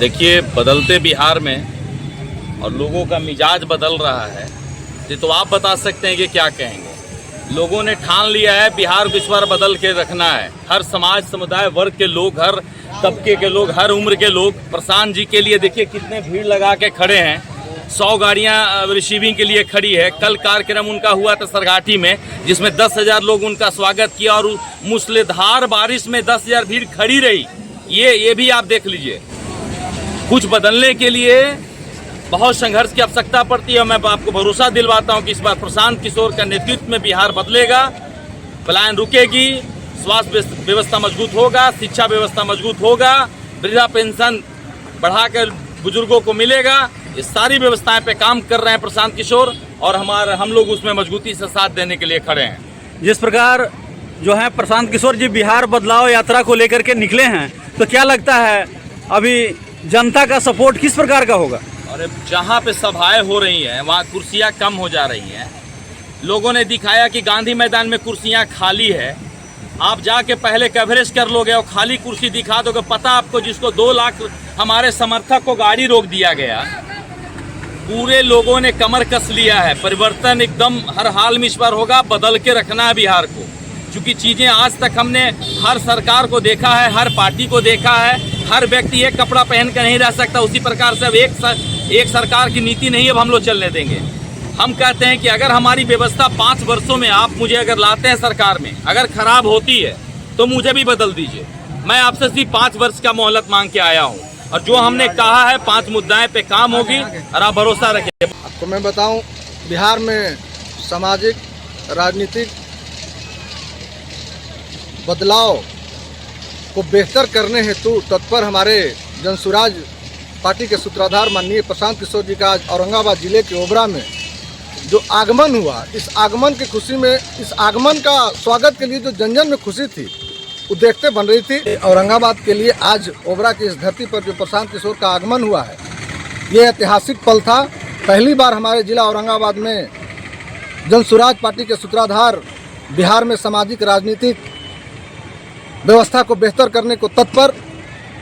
देखिए, बदलते बिहार में और लोगों का मिजाज बदल रहा है, ये तो आप बता सकते हैं कि क्या कहेंगे। लोगों ने ठान लिया है बिहार को इस बार बदल के रखना है। हर समाज समुदाय वर्ग के लोग, हर तबके के लोग, हर उम्र के लोग प्रशांत जी के लिए देखिए कितने भीड़ लगा के खड़े हैं। 100 गाड़ियाँ रिसीविंग के लिए खड़ी है। कल कार्यक्रम उनका हुआ था सरघाटी में, जिसमें 10,000 लोग उनका स्वागत किया और मूसलाधार बारिश में 10,000 भीड़ खड़ी रही। ये भी आप देख लीजिए। कुछ बदलने के लिए बहुत संघर्ष की आवश्यकता पड़ती है। मैं आपको भरोसा दिलवाता हूं कि इस बार प्रशांत किशोर का नेतृत्व में बिहार बदलेगा, पलायन रुकेगी, स्वास्थ्य व्यवस्था मजबूत होगा, शिक्षा व्यवस्था मजबूत होगा, वृद्धा पेंशन बढ़ाकर बुजुर्गों को मिलेगा। ये सारी व्यवस्थाएं पे काम कर रहे हैं प्रशांत किशोर, और हम लोग उसमें मजबूती से साथ देने के लिए खड़े हैं। जिस प्रकार जो है प्रशांत किशोर जी बिहार बदलाव यात्रा को लेकर के निकले हैं, तो क्या लगता है अभी जनता का सपोर्ट किस प्रकार का होगा? और जहाँ पे सभाएं हो रही हैं वहाँ कुर्सियाँ कम हो जा रही हैं। लोगों ने दिखाया कि गांधी मैदान में कुर्सियाँ खाली है। आप जाके पहले कवरेज कर लोगे और खाली कुर्सी दिखा दोगे। पता आपको, जिसको 2 लाख हमारे समर्थक को गाड़ी रोक दिया गया, पूरे लोगों ने कमर कस लिया है। परिवर्तन एकदम हर हाल में इस बार होगा, बदल के रखना है बिहार को। क्योंकि चीज़ें आज तक हमने हर सरकार को देखा है, हर पार्टी को देखा है, हर व्यक्ति एक कपड़ा पहन कर नहीं रह सकता। उसी प्रकार से अब एक सरकार की नीति नहीं अब हम लोग चलने देंगे। हम कहते हैं कि अगर हमारी व्यवस्था 5 वर्षों में आप मुझे अगर लाते हैं सरकार में, अगर खराब होती है तो मुझे भी बदल दीजिए। मैं आपसे सिर्फ 5 वर्ष का मोहलत मांग के आया हूँ, और जो हमने कहा है 5 मुद्दाएं पे काम होगी, और आप भरोसा रखिए। आपको मैं बताऊं, बिहार में सामाजिक राजनीतिक बदलाव को बेहतर करने हेतु तत्पर हमारे जनसुराज पार्टी के सूत्रधार माननीय प्रशांत किशोर जी का आज औरंगाबाद जिले के ओबरा में जो आगमन हुआ, इस आगमन की खुशी में, इस आगमन का स्वागत के लिए जो जन में खुशी थी वो देखते बन रही थी। औरंगाबाद के लिए आज ओबरा की इस धरती पर जो प्रशांत किशोर का आगमन हुआ है, ये ऐतिहासिक पल था। पहली बार हमारे जिला औरंगाबाद में जनसुराज पार्टी के सूत्रधार बिहार में सामाजिक राजनीतिक व्यवस्था को बेहतर करने को तत्पर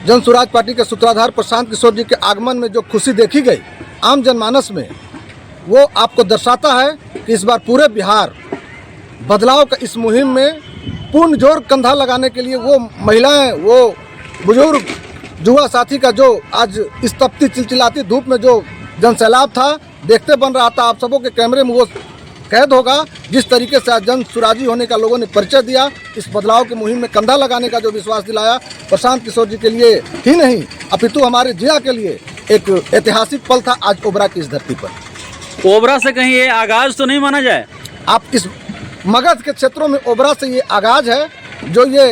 जनसुराज पार्टी के सूत्रधार प्रशांत किशोर जी के आगमन में जो खुशी देखी गई आम जनमानस में, वो आपको दर्शाता है कि इस बार पूरे बिहार बदलाव का इस मुहिम में पूर्ण जोर कंधा लगाने के लिए वो महिलाएं, वो बुजुर्ग, युवा साथी का जो आज इस तपती चिलचिलाती धूप में जो जनसैलाब था देखते बन रहा था। आप सबों के कैमरे में वो कैद होगा जिस तरीके से आज जनसुराजी होने का लोगों ने परिचय दिया, इस बदलाव की मुहिम में कंधा लगाने का जो विश्वास दिलाया प्रशांत किशोर जी के लिए ही नहीं अपितु हमारे जिला के लिए एक ऐतिहासिक पल था आज ओबरा की इस धरती पर। ओबरा से कहीं ये आगाज तो नहीं माना जाए? आप इस मगध के क्षेत्रों में ओबरा से ये आगाज है, जो ये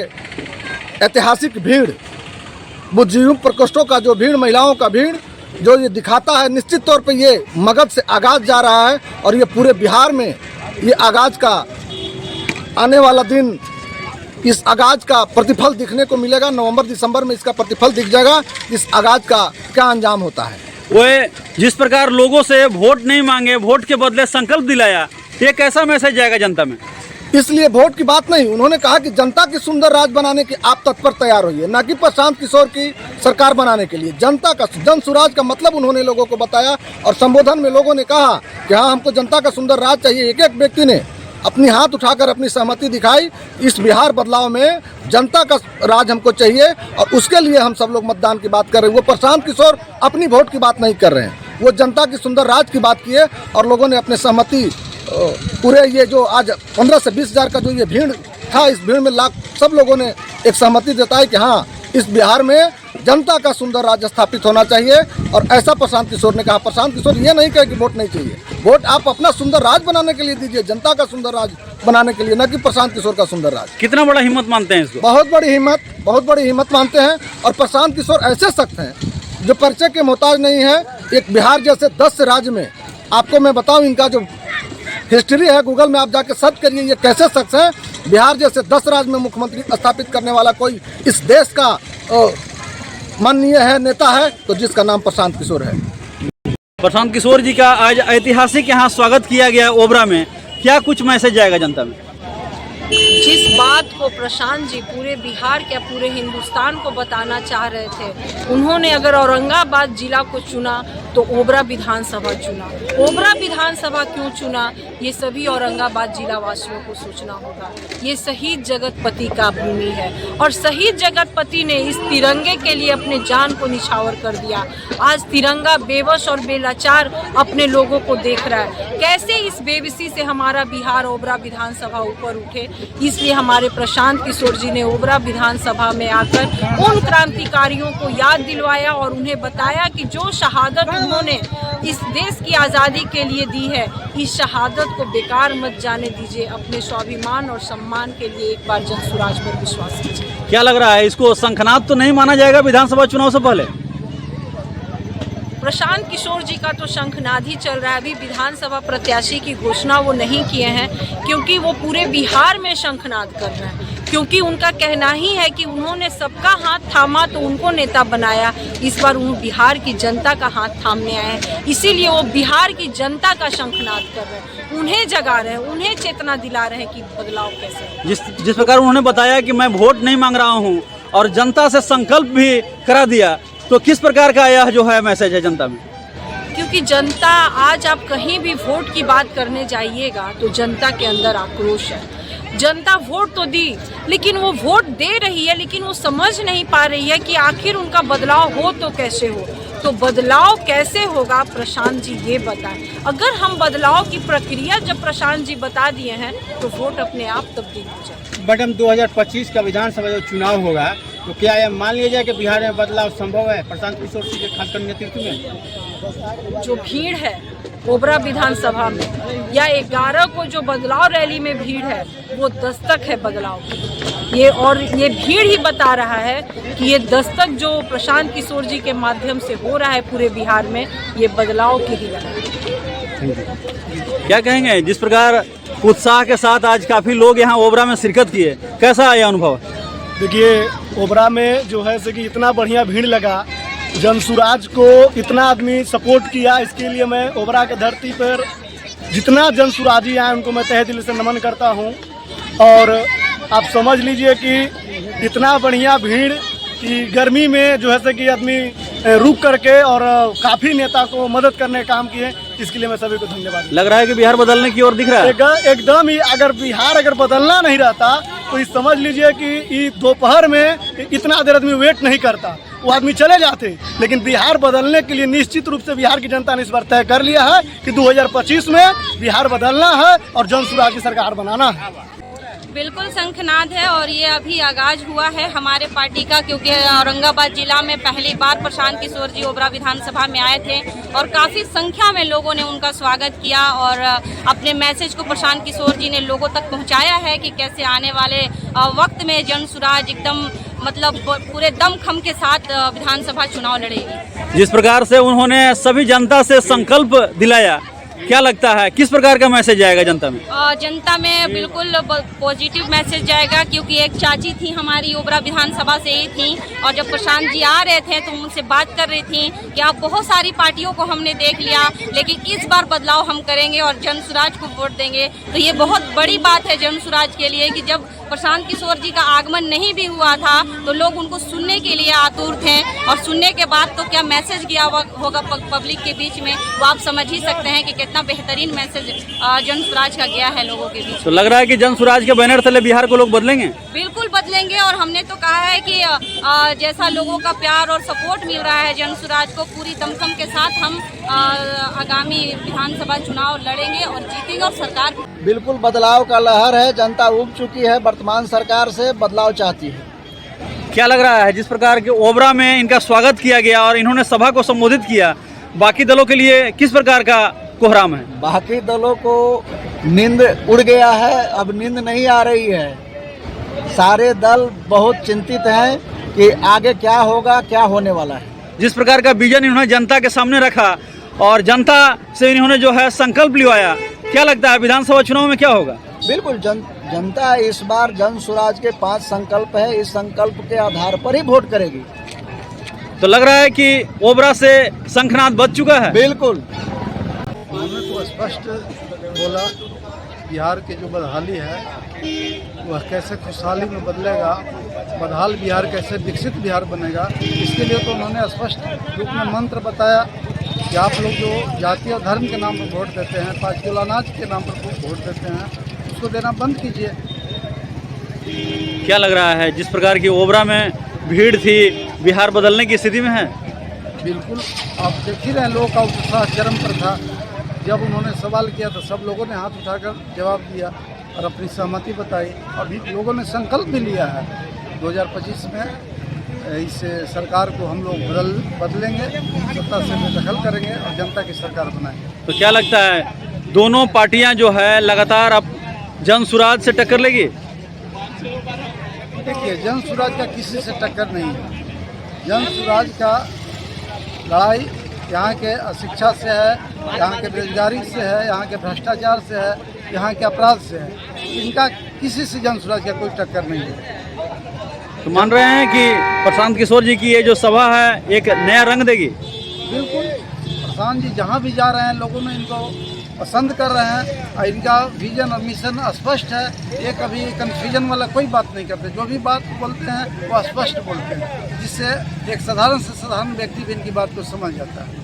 ऐतिहासिक भीड़, बुद्धिजीवी प्रकोष्ठों का जो भीड़, महिलाओं का भीड़ जो ये दिखाता है, निश्चित तौर पे ये मगध से आगाज जा रहा है, और ये पूरे बिहार में ये आगाज का आने वाला दिन, इस आगाज का प्रतिफल दिखने को मिलेगा। नवंबर दिसंबर में इसका प्रतिफल दिख जाएगा, इस आगाज का क्या अंजाम होता है। वो जिस प्रकार लोगों से वोट नहीं मांगे, वोट के बदले संकल्प दिलाया, ये कैसा मैसेज जाएगा जनता में? इसलिए वोट की बात नहीं, उन्होंने कहा कि जनता की सुंदर राज बनाने के आप तत्पर तैयार होइए, न कि प्रशांत किशोर की सरकार बनाने के लिए। जनता का, जनसुराज का मतलब उन्होंने लोगों को बताया, और संबोधन में लोगों ने कहा कि हाँ, हमको जनता का सुंदर राज चाहिए। एक एक व्यक्ति ने अपनी हाथ उठाकर अपनी सहमति दिखाई। इस बिहार बदलाव में जनता का राज हमको चाहिए, और उसके लिए हम सब लोग मतदान की बात कर रहे हैं। वो प्रशांत किशोर अपनी वोट की बात नहीं कर रहे हैं, वो जनता की सुंदर राज की बात किए, और लोगों ने अपने सहमति पूरे ये जो आज 15 से 20 हज़ार का जो ये भीड़ था, इस भीड़ में सब लोगों ने एक सहमति जताई कि हाँ, इस बिहार में जनता का सुंदर राज स्थापित होना चाहिए। और ऐसा प्रशांत किशोर ने कहा। प्रशांत किशोर ये नहीं कहे कि वोट नहीं चाहिए, वोट आप अपना सुंदर राज बनाने के लिए दीजिए, जनता का सुंदर राज बनाने के लिए, न कि प्रशांत किशोर का सुंदर राज। कितना बड़ा हिम्मत मानते हैं इसको? बहुत बड़ी हिम्मत मानते हैं। और प्रशांत किशोर ऐसे शख्स हैं जो परिचय के मोहताज नहीं है। एक बिहार जैसे 10 राज्य में, आपको मैं बताऊं, इनका जो हिस्ट्री है, गूगल में आप जाके सर्च करिए, ये कैसे शख्स हैं। बिहार जैसे 10 राज्य में मुख्यमंत्री स्थापित करने वाला कोई इस देश का माननीय है, नेता है, तो जिसका नाम प्रशांत किशोर है। प्रशांत किशोर जी का आज ऐतिहासिक यहाँ स्वागत किया गया ओबरा में, क्या कुछ मैसेज जाएगा जनता में? जिस बात को प्रशांत जी पूरे बिहार के पूरे हिंदुस्तान को बताना चाह रहे थे, उन्होंने अगर औरंगाबाद जिला को चुना तो ओबरा विधानसभा चुना। ओबरा विधानसभा क्यों चुना, ये सभी औरंगाबाद जिला वासियों को सोचना होगा। ये शहीद जगतपति का भूमि है और शहीद जगतपति ने इस तिरंगे के लिए अपने जान को निछावर कर दिया। आज तिरंगा बेबस और बेलाचार अपने लोगों को देख रहा है। कैसे इस बेबसी से हमारा बिहार ओबरा विधानसभा ऊपर उठे, इसलिए हमारे प्रशांत किशोर जी ने ओबरा विधानसभा में आकर उन क्रांतिकारियों को याद दिलवाया और उन्हें बताया कि जो शहादत उन्होंने इस देश की आज़ादी के लिए दी है, इस शहादत को बेकार मत जाने दीजिए। अपने स्वाभिमान और सम्मान के लिए एक बार जनसुराज पर विश्वास कीजिए। क्या लग रहा है, इसको शंखनाद तो नहीं माना जाएगा विधानसभा चुनाव से पहले? प्रशांत किशोर जी का तो शंखनाद ही चल रहा है। अभी विधानसभा प्रत्याशी की घोषणा वो नहीं किए हैं, क्योंकि वो पूरे बिहार में शंखनाद कर रहे हैं। क्योंकि उनका कहना ही है कि उन्होंने सबका हाथ थामा तो उनको नेता बनाया। इस बार वो बिहार की जनता का हाथ थामने आए हैं, इसीलिए वो बिहार की जनता का शंखनाद कर रहे हैं, उन्हें जगा रहे हैं, उन्हें चेतना दिला रहे हैं कि बदलाव कैसे है। जिस प्रकार उन्होंने बताया कि मैं वोट नहीं मांग रहा हूँ और जनता से संकल्प भी करा दिया, तो किस प्रकार का यह जो है मैसेज है जनता में? क्योंकि जनता, आज आप कहीं भी वोट की बात करने जाइएगा तो जनता के अंदर आक्रोश है। जनता वोट तो दी, लेकिन वो वोट दे रही है, लेकिन वो समझ नहीं पा रही है कि आखिर उनका बदलाव हो तो कैसे हो। तो बदलाव कैसे होगा, प्रशांत जी ये बताएं। अगर हम बदलाव की प्रक्रिया जब प्रशांत जी बता दिए हैं तो वोट अपने आप तब्दील हो जाए। मैडम, 2025 का विधानसभा जो चुनाव होगा, तो क्या यह मान लिया जाए कि बिहार में बदलाव संभव है प्रशांत किशोर सिंह के खासकर नेतृत्व में? जो भीड़ है ओबरा विधानसभा में या 11 को जो बदलाव रैली में भीड़ है, वो दस्तक है बदलाव की। ये भीड़ ही बता रहा है कि ये दस्तक जो प्रशांत किशोर जी के माध्यम से हो रहा है पूरे बिहार में, ये बदलाव की ही लहर है। क्या कहेंगे, जिस प्रकार उत्साह के साथ आज काफ़ी लोग यहाँ ओबरा में शिरकत किए, कैसा आया अनुभव? देखिए, ओबरा में जो है कि इतना बढ़िया भीड़ लगा, जनसुराज को इतना आदमी सपोर्ट किया, इसके लिए मैं ओबरा के धरती पर जितना जनसुराजी आए उनको मैं तहे दिल से नमन करता हूं। और आप समझ लीजिए कि इतना बढ़िया भीड़ कि गर्मी में जो है कि आदमी रुक करके और काफ़ी नेता को मदद करने का काम किए, इसके लिए मैं सभी को धन्यवाद। लग रहा है कि बिहार बदलने की ओर दिख रहा है। एकदम ही, अगर बिहार बदलना नहीं रहता तो ये समझ लीजिए कि दोपहर में इतना देर आदमी वेट नहीं करता, वो आदमी चले जाते। लेकिन बिहार बदलने के लिए निश्चित रूप से बिहार की जनता ने इस बार तय कर लिया है कि 2025 में बिहार बदलना है और जनसुराज की सरकार बनाना है। बिल्कुल शंखनाद है और ये अभी आगाज हुआ है हमारे पार्टी का, क्योंकि औरंगाबाद जिला में पहली बार प्रशांत किशोर जी ओबरा विधानसभा में आए थे और काफ़ी संख्या में लोगों ने उनका स्वागत किया और अपने मैसेज को प्रशांत किशोर जी ने लोगों तक पहुंचाया है कि कैसे आने वाले वक्त में जनसुराज एकदम मतलब पूरे दमखम के साथ विधानसभा चुनाव लड़ेगी। जिस प्रकार से उन्होंने सभी जनता से संकल्प दिलाया, क्या लगता है किस प्रकार का मैसेज जाएगा जनता में? जनता में बिल्कुल पॉजिटिव मैसेज जाएगा, क्योंकि एक चाची थी हमारी ओबरा विधानसभा से ही थी और जब प्रशांत जी आ रहे थे तो उनसे बात कर रही थी कि आप बहुत सारी पार्टियों को हमने देख लिया, लेकिन इस बार बदलाव हम करेंगे और जनसुराज को वोट देंगे। तो ये बहुत बड़ी बात है जनसुराज के लिए कि जब प्रशांत किशोर जी का आगमन नहीं भी हुआ था तो लोग उनको सुनने के लिए आतुर थे और सुनने के बाद तो क्या मैसेज गया होगा पब्लिक के बीच में, वो आप समझ ही सकते हैं कि कितना बेहतरीन मैसेज जनसुराज का गया है लोगों के बीच। तो लग रहा है कि जनसुराज के बैनर तले बिहार को लोग बदलेंगे? बिल्कुल बदलेंगे और हमने तो कहा है कि जैसा लोगों का प्यार और सपोर्ट मिल रहा है जनसुराज को, पूरी दमखम के साथ हम आगामी विधानसभा चुनाव लड़ेंगे और जीतेंगे और सरकार बिल्कुल बदलाव का लहर है। जनता उब चुकी है, वर्तमान सरकार से बदलाव चाहती है। क्या लग रहा है, जिस प्रकार के ओबरा में इनका स्वागत किया गया और इन्होंने सभा को संबोधित किया, बाकी दलों के लिए किस प्रकार का कोहराम है? बाकी दलों को नींद उड़ गया है, अब नींद नहीं आ रही है। सारे दल बहुत चिंतित हैं कि आगे क्या होगा, क्या होने वाला है। जिस प्रकार का विजन इन्होंने जनता के सामने रखा और जनता से इन्होंने जो है संकल्प लिवाया, क्या लगता है विधानसभा चुनाव में क्या होगा? बिल्कुल जनता इस बार जनसुराज के 5 संकल्प है, इस संकल्प के आधार पर ही वोट करेगी। तो लग रहा है कि ओबरा से शंखनाद बज चुका है। बिल्कुल, उन्होंने तो स्पष्ट बोला बिहार की जो बदहाली है वह कैसे खुशहाली में बदलेगा, बदहाल बिहार कैसे विकसित बिहार बनेगा, इसके लिए तो उन्होंने स्पष्ट रूप में मंत्र बताया कि आप लोग जो जाति और धर्म के नाम पर वोट देते हैं, 5 किलो अनाज के नाम पर वोट देते हैं, उसको देना बंद कीजिए। क्या लग रहा है जिस प्रकार की ओबरा में भीड़ थी, बिहार बदलने की स्थिति में है? बिल्कुल, आप देख ही रहे हैं, लोगों का उत्साह चरम पर था। जब उन्होंने सवाल किया तो सब लोगों ने हाथ उठाकर जवाब दिया और अपनी सहमति बताई। अभी लोगों ने संकल्प भी लिया है 2025 में इस सरकार को हम लोग बदलेंगे, सत्ता से बेदखल करेंगे और जनता की सरकार बनाएंगे। तो क्या लगता है दोनों पार्टियां जो है लगातार अब जन सुराज से टक्कर लेगी? देखिए, जन सुराज का किसी से टक्कर नहीं है। जन सुराज का लड़ाई यहाँ के अशिक्षा से है, यहाँ के बेरोजगारी से है, यहाँ के भ्रष्टाचार से है, यहाँ के अपराध से है। इनका किसी से जन सुराज का कोई टक्कर नहीं है। तो मान रहे हैं कि प्रशांत किशोर जी की ये जो सभा है एक नया रंग देगी? बिल्कुल, प्रशांत जी जहाँ भी जा रहे हैं लोगों ने इनको पसंद कर रहे हैं और इनका विजन और मिशन स्पष्ट है। ये कभी कन्फ्यूजन वाला कोई बात नहीं करते, जो भी बात बोलते हैं वो स्पष्ट बोलते हैं, जिससे एक साधारण से साधारण व्यक्ति भी इनकी बात को समझ जाता है।